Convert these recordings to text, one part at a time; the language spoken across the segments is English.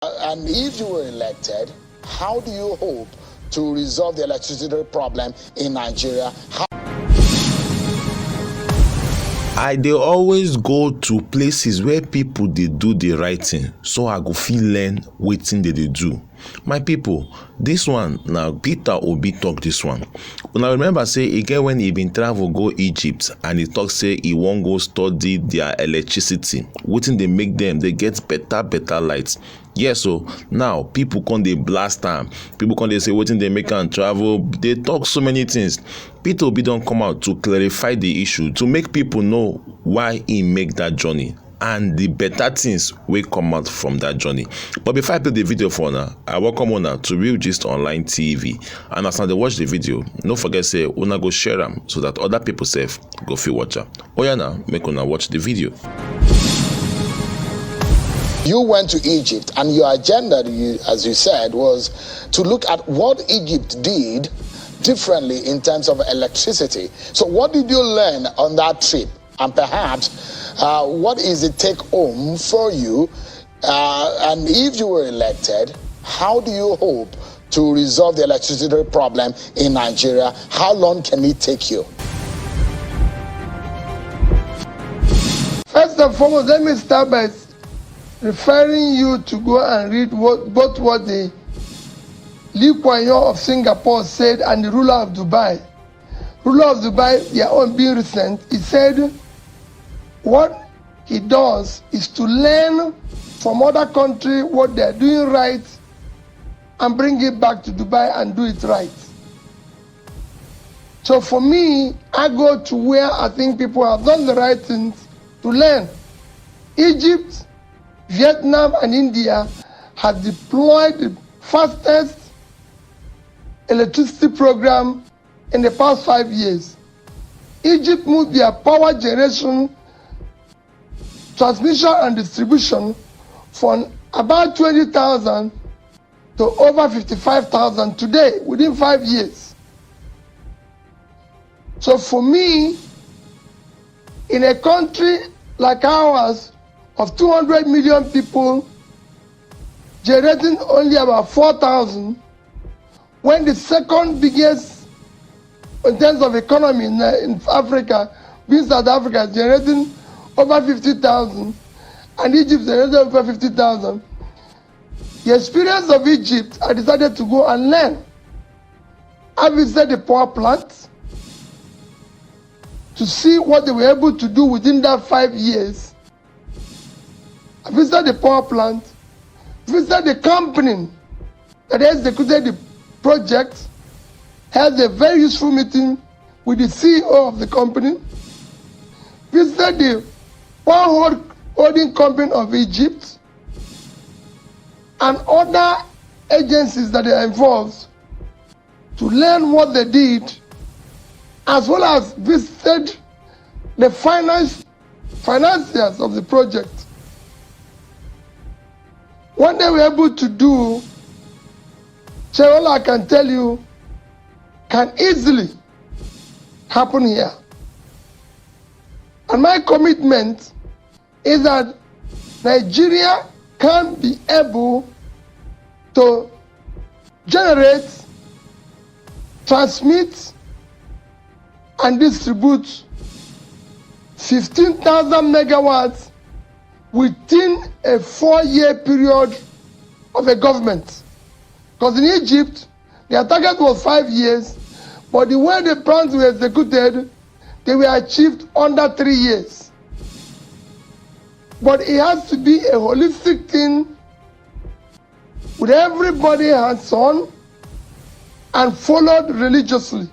And if you were elected, how do you hope to resolve the electricity problem in Nigeria? I dey always go to places where people dey do the right thing, so I go fit learn wetin they dey do. My people, this one na Peter Obi talk this one. Una remember say e get when he been travel go Egypt and he talk say he wan go study their electricity, wetin dey make them dey get better light. Yes, so now people come dey blast am, people come dey say wetin dey make am travel, dey talk so many things. Peter Obi don come out to clarify the issue, to make people know why he make that journey and the better things wey come out from that journey. But before I play the video for una, I welcome una to Real Gist Online TV. And as una dey watch the video, no forget say una go share am so that other people sef go fit watch am. Oya na, make una watch the video. You went to Egypt, and your agenda, as you said, was to look at what Egypt did differently in terms of electricity. So what did you learn on that trip? And perhaps, what is the take home for you? And if you were elected, how do you hope to resolve the electricity problem in Nigeria? How long can it take you? First and foremost, let me start by referring you to go and read both what the Lee Kuan Yew of Singapore said and the ruler of Dubai. Ruler of Dubai, their own being recent, he said what he does is to learn from other countries what they're doing right and bring it back to Dubai and do it right. So for me, I go to where I think people have done the right things to learn. Egypt, Vietnam and India have deployed the fastest electricity program in the past 5 years. Egypt moved their power generation, transmission and distribution from about 20,000 to over 55,000 today within 5 years. So for me, in a country like ours of 200 million people generating only about 4,000, when the second biggest in terms of economy in Africa, being South Africa, is generating over 50,000 and Egypt generating over 50,000. The experience of Egypt, I decided to go and learn. I visited the power plant to see what they were able to do within that 5 years. I visited the power plant, visited the company that executed the project, had a very useful meeting with the CEO of the company, visited the power holding company of Egypt and other agencies that are involved to learn what they did, as well as visited the financiers of the project. What they were able to do, all I can tell you, can easily happen here. And my commitment is that Nigeria can be able to generate, transmit, and distribute 15,000 megawatts within a 4-year period of a government. Because in Egypt, their target was 5 years, but the way the plans were executed, they were achieved under 3 years. But it has to be a holistic thing with everybody hands-on and followed religiously.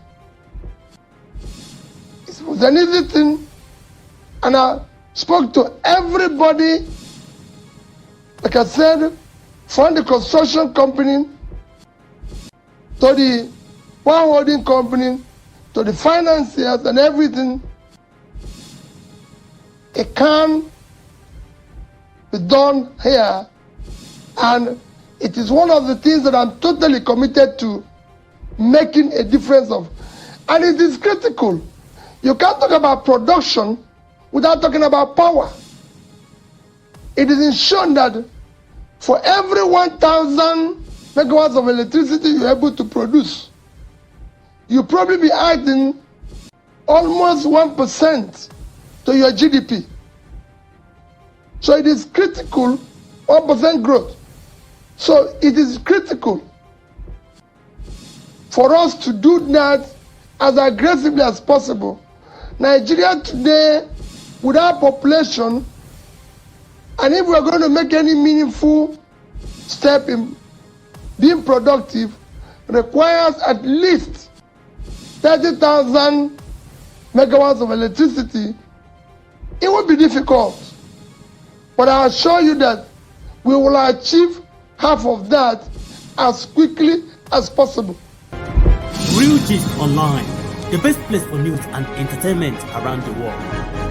It was an easy thing, and I spoke to everybody, like I said, from the construction company to the power holding company to the financiers and everything. It can be done here, and it is one of the things that I'm totally committed to making a difference of. And it is critical. You can't talk about production without talking about power. It is ensuring that For every 1,000 megawatts of electricity you're able to produce, you probably be adding almost 1% to your GDP. So it is critical, 1% growth. So it is critical for us to do that as aggressively as possible. Nigeria today, with our population, and if we're going to make any meaningful step in being productive, requires at least 30,000 megawatts of electricity. It will be difficult, but I assure you that we will achieve half of that as quickly as possible. Real Gist Online, the best place for news and entertainment around the world.